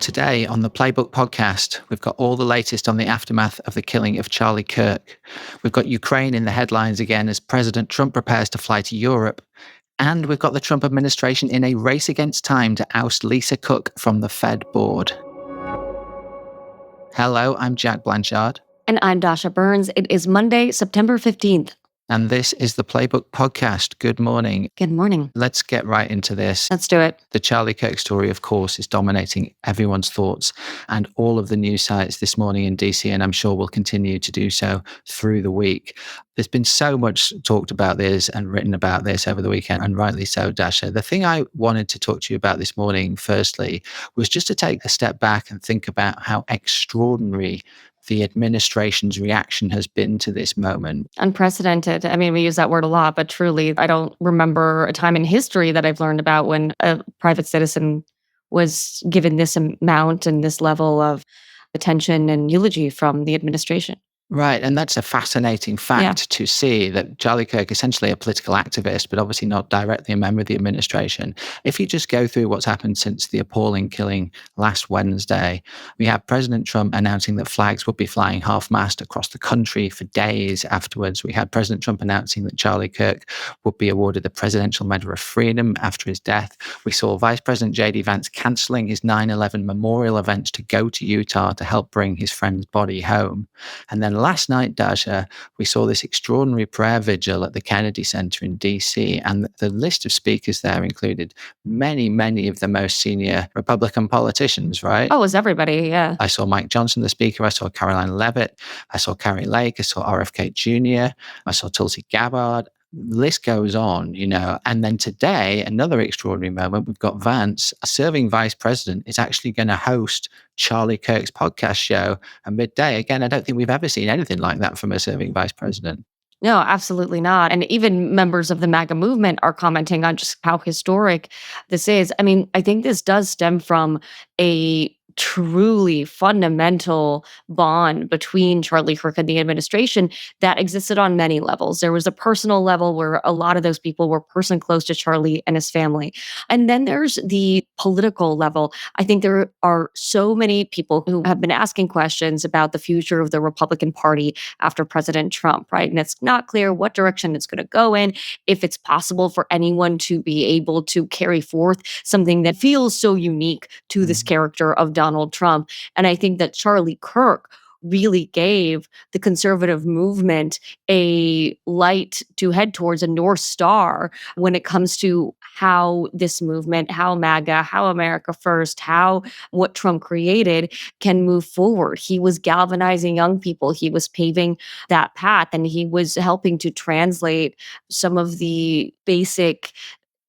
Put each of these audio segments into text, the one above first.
Today on the Playbook Podcast, we've got all the latest on the aftermath of the killing of Charlie Kirk. We've got Ukraine in the headlines again as President Trump prepares to fly to Europe. And we've got the Trump administration in a race against time to oust Lisa Cook from the Fed board. Hello, I'm Jack Blanchard. And I'm Dasha Burns. It is Monday, September 15th. And this is the Playbook Podcast. Good morning. Good morning. Let's get right into this. Let's do it. The Charlie Kirk story, of course, is dominating everyone's thoughts and all of the news sites this morning in DC, and I'm sure will continue to do so through the week. There's been so much talked about this and written about this over the weekend, and rightly so, Dasha. The thing I wanted to talk to you about this morning, firstly, was just to take a step back and think about how extraordinary the administration's reaction has been to this moment. Unprecedented. I mean, we use that word a lot, but truly, I don't remember a time in history that I've learned about when a private citizen was given this amount and this level of attention and eulogy from the administration. Right, and that's a fascinating fact to see, that Charlie Kirk, essentially a political activist, but obviously not directly a member of the administration. If you just go through what's happened since the appalling killing last Wednesday, we have President Trump announcing that flags would be flying half-mast across the country for days afterwards. We had President Trump announcing that Charlie Kirk would be awarded the Presidential Medal of Freedom after his death. We saw Vice President JD Vance cancelling his 9/11 memorial events to go to Utah to help bring his friend's body home. And then last night, Dasha, we saw this extraordinary prayer vigil at the Kennedy Center in DC, and the list of speakers there included many, many of the most senior Republican politicians, right? Oh, it was everybody, yeah. I saw Mike Johnson, the speaker. I saw Caroline Leavitt. I saw Carrie Lake. I saw RFK Jr. I saw Tulsi Gabbard. List goes on, and then today, another extraordinary moment, we've got Vance, a serving vice president, is actually going to host Charlie Kirk's podcast show at midday. Again, I don't think we've ever seen anything like that from a serving vice president. No, absolutely not. And even members of the MAGA movement are commenting on just how historic this is. I mean, I think this does stem from a truly fundamental bond between Charlie Kirk and the administration that existed on many levels. There was a personal level where a lot of those people were personally close to Charlie and his family. And then there's the political level. I think there are so many people who have been asking questions about the future of the Republican Party after President Trump, right? And it's not clear what direction it's going to go in, if it's possible for anyone to be able to carry forth something that feels so unique to this character of Donald Trump. And I think that Charlie Kirk really gave the conservative movement a light to head towards, a North Star, when it comes to how this movement, how MAGA, how America First, how what Trump created can move forward. He was galvanizing young people. He was paving that path, and he was helping to translate some of the basic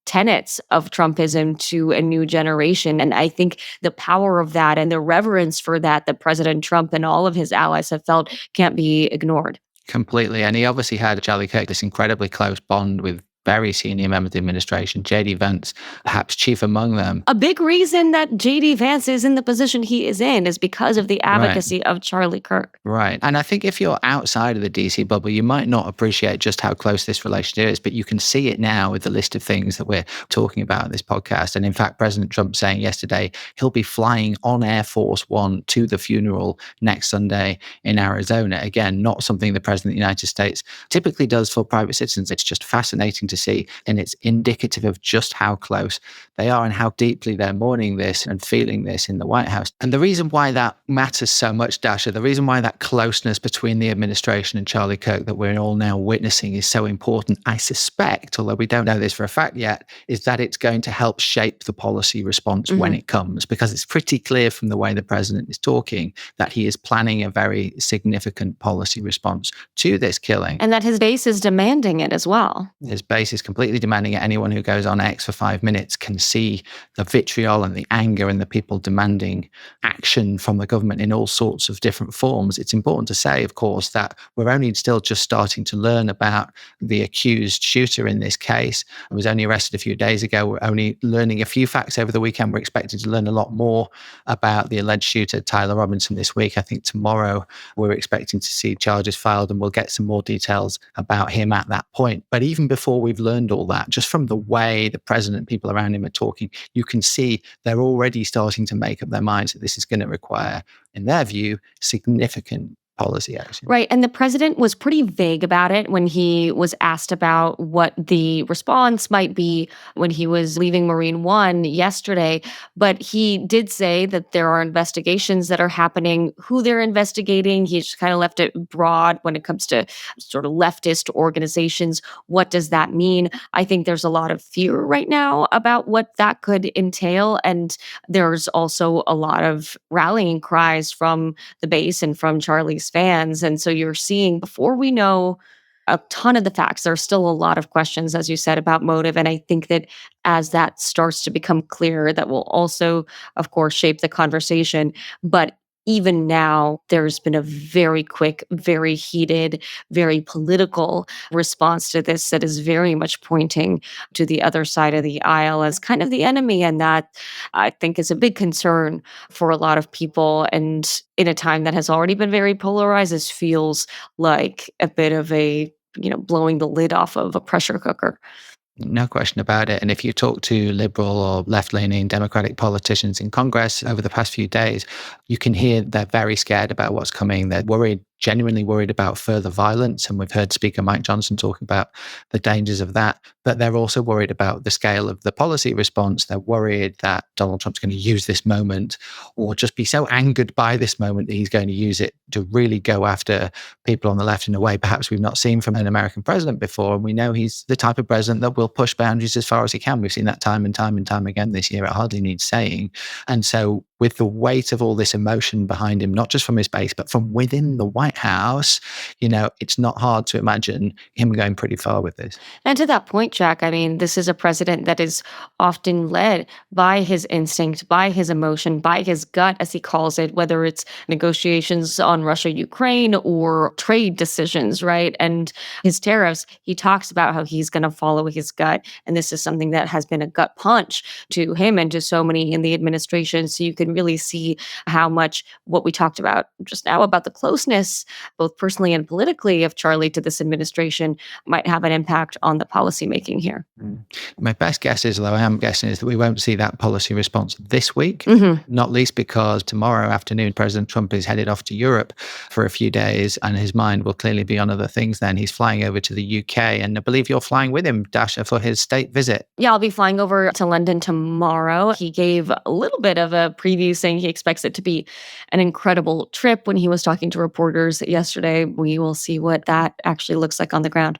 tenets of Trumpism to a new generation. And I think the power of that and the reverence for that President Trump and all of his allies have felt can't be ignored. Completely. And he obviously had, Charlie Kirk, this incredibly close bond with very senior member of the administration, JD Vance, perhaps chief among them. A big reason that JD Vance is in the position he is in is because of the advocacy of Charlie Kirk. Right. And I think if you're outside of the DC bubble, you might not appreciate just how close this relationship is, but you can see it now with the list of things that we're talking about in this podcast. And in fact, President Trump saying yesterday he'll be flying on Air Force One to the funeral next Sunday in Arizona. Again, not something the President of the United States typically does for private citizens. It's just fascinating to see, and it's indicative of just how close they are and how deeply they're mourning this and feeling this in the White House. And the reason why that matters so much, Dasha, the reason why that closeness between the administration and Charlie Kirk that we're all now witnessing is so important, I suspect, although we don't know this for a fact yet, is that it's going to help shape the policy response when it comes, because it's pretty clear from the way the president is talking that he is planning a very significant policy response to this killing. And that his base is demanding it as well. His base is completely demanding it. Anyone who goes on X for 5 minutes can see the vitriol and the anger and the people demanding action from the government in all sorts of different forms. It's important to say, of course, that we're only still just starting to learn about the accused shooter in this case. He was only arrested a few days ago. We're only learning a few facts over the weekend. We're expected to learn a lot more about the alleged shooter, Tyler Robinson, this week. I think tomorrow we're expecting to see charges filed, and we'll get some more details about him at that point. But even before we we've learned all that, just from the way the president and people around him are talking, you can see they're already starting to make up their minds that this is going to require, in their view, significant policy action. Right. And the president was pretty vague about it when he was asked about what the response might be when he was leaving Marine One yesterday. But he did say that there are investigations that are happening, who they're investigating. He just kind of left it broad when it comes to sort of leftist organizations. What does that mean? I think there's a lot of fear right now about what that could entail. And there's also a lot of rallying cries from the base and from Charlie's fans. And so you're seeing, before we know a ton of the facts, there's still a lot of questions, as you said, about motive. And I think that as that starts to become clearer, that will also, of course, shape the conversation. But even now, there's been a very quick, very heated, very political response to this that is very much pointing to the other side of the aisle as kind of the enemy. And that, I think, is a big concern for a lot of people. And in a time that has already been very polarized, this feels like a bit of a, blowing the lid off of a pressure cooker. No question about it. And if you talk to liberal or left-leaning Democratic politicians in Congress over the past few days, you can hear they're very scared about what's coming. They're worried, genuinely worried about further violence. And we've heard Speaker Mike Johnson talk about the dangers of that. But they're also worried about the scale of the policy response. They're worried that Donald Trump's going to use this moment, or just be so angered by this moment that he's going to use it to really go after people on the left in a way perhaps we've not seen from an American president before. And we know he's the type of president that will push boundaries as far as he can. We've seen that time and time and time again this year. It hardly needs saying. And so with the weight of all this emotion behind him, not just from his base, but from within the White House, it's not hard to imagine him going pretty far with this. And to that point, Jack, I mean, this is a president that is often led by his instinct, by his emotion, by his gut, as he calls it, whether it's negotiations on Russia-Ukraine or trade decisions, right? And his tariffs, he talks about how he's going to follow his gut. And this is something that has been a gut punch to him and to so many in the administration. So you can really see how much what we talked about just now about the closeness, both personally and politically, of Charlie to this administration might have an impact on the policymaking here. My best guess is, although I am guessing, is that we won't see that policy response this week, not least because tomorrow afternoon, President Trump is headed off to Europe for a few days, and his mind will clearly be on other things then. He's flying over to the UK, and I believe you're flying with him, Dasha, for his state visit. Yeah, I'll be flying over to London tomorrow. He gave a little bit of a preview saying he expects it to be an incredible trip when he was talking to reporters yesterday. We will see what that actually looks like on the ground.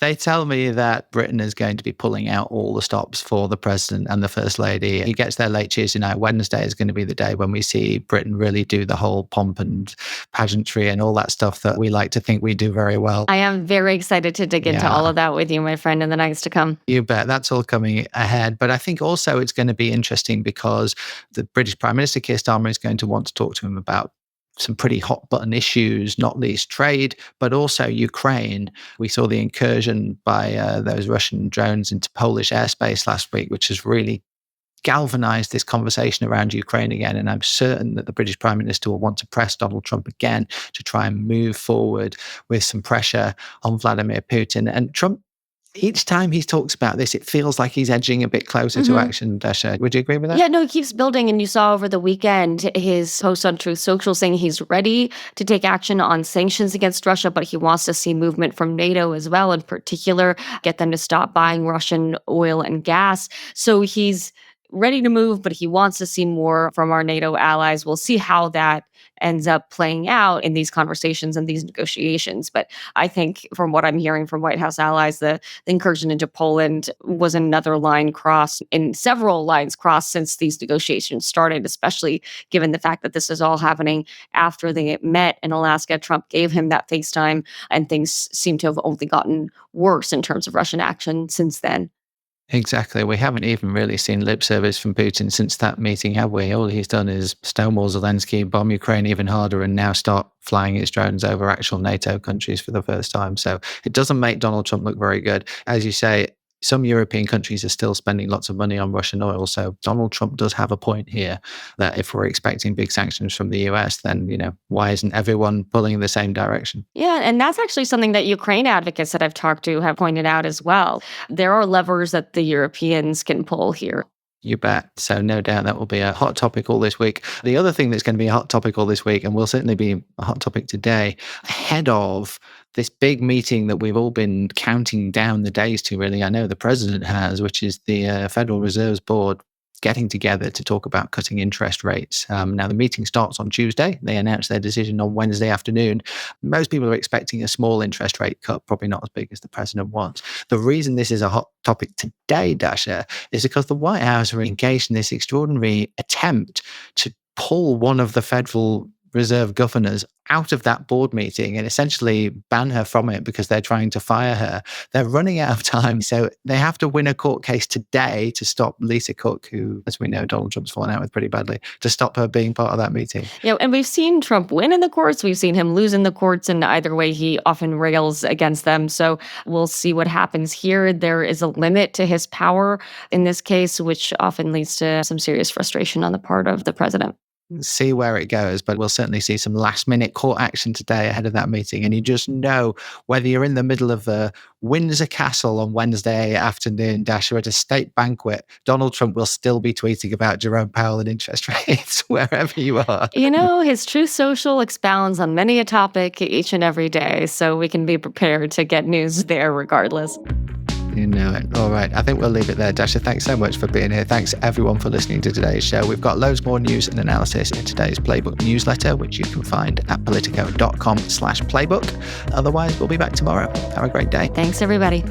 They tell me that Britain is going to be pulling out all the stops for the president and the first lady. He gets there late Tuesday night. Wednesday is going to be the day when we see Britain really do the whole pomp and pageantry and all that stuff that we like to think we do very well. I am very excited to dig into all of that with you, my friend, in the nights to come. You bet. That's all coming ahead. But I think also it's going to be interesting because the British Prime Minister Keir Starmer is going to want to talk to him about some pretty hot button issues, not least trade, but also Ukraine. We saw the incursion by those Russian drones into Polish airspace last week, which has really galvanized this conversation around Ukraine again. And I'm certain that the British Prime Minister will want to press Donald Trump again to try and move forward with some pressure on Vladimir Putin. And Trump, each time he talks about this, it feels like he's edging a bit closer to action, Dasha. Would you agree with that? Yeah, no, he keeps building. And you saw over the weekend his post on Truth Social saying he's ready to take action on sanctions against Russia, but he wants to see movement from NATO as well, in particular, get them to stop buying Russian oil and gas. So he's ready to move, but he wants to see more from our NATO allies. We'll see how that ends up playing out in these conversations and these negotiations. But I think from what I'm hearing from White House allies, the incursion into Poland was another line crossed, in several lines crossed since these negotiations started, especially given the fact that this is all happening after they met in Alaska. Trump gave him that FaceTime, and things seem to have only gotten worse in terms of Russian action since then. Exactly. We haven't even really seen lip service from Putin since that meeting, have we? All he's done is stonewall Zelensky, bomb Ukraine even harder, and now start flying its drones over actual NATO countries for the first time. So it doesn't make Donald Trump look very good. As you say, Some European countries are still spending lots of money on Russian oil. So Donald Trump does have a point here that if we're expecting big sanctions from the US, then, why isn't everyone pulling in the same direction? Yeah, and that's actually something that Ukraine advocates that I've talked to have pointed out as well. There are levers that the Europeans can pull here. You bet. So no doubt that will be a hot topic all this week. The other thing that's going to be a hot topic all this week, and will certainly be a hot topic today, ahead of this big meeting that we've all been counting down the days to, really, I know the president has, which is the Federal Reserve's board getting together to talk about cutting interest rates. Now, the meeting starts on Tuesday. They announced their decision on Wednesday afternoon. Most people are expecting a small interest rate cut, probably not as big as the president wants. The reason this is a hot topic today, Dasha, is because the White House are engaged in this extraordinary attempt to pull one of the Federal Reserve governors out of that board meeting and essentially ban her from it because they're trying to fire her. They're running out of time. So they have to win a court case today to stop Lisa Cook, who, as we know, Donald Trump's fallen out with pretty badly, to stop her being part of that meeting. Yeah, and we've seen Trump win in the courts. We've seen him lose in the courts. And either way, he often rails against them. So we'll see what happens here. There is a limit to his power in this case, which often leads to some serious frustration on the part of the president. See where it goes, but we'll certainly see some last minute court action today ahead of that meeting. And you just know, whether you're in the middle of Windsor Castle on Wednesday afternoon, Dasha, at a state banquet, Donald Trump will still be tweeting about Jerome Powell and interest rates wherever you are. His Truth Social expounds on many a topic each and every day, so we can be prepared to get news there regardless. You know it. All right. I think we'll leave it there. Dasha, thanks so much for being here. Thanks everyone for listening to today's show. We've got loads more news and analysis in today's Playbook newsletter, which you can find at politico.com/playbook. Otherwise, we'll be back tomorrow. Have a great day. Thanks, everybody.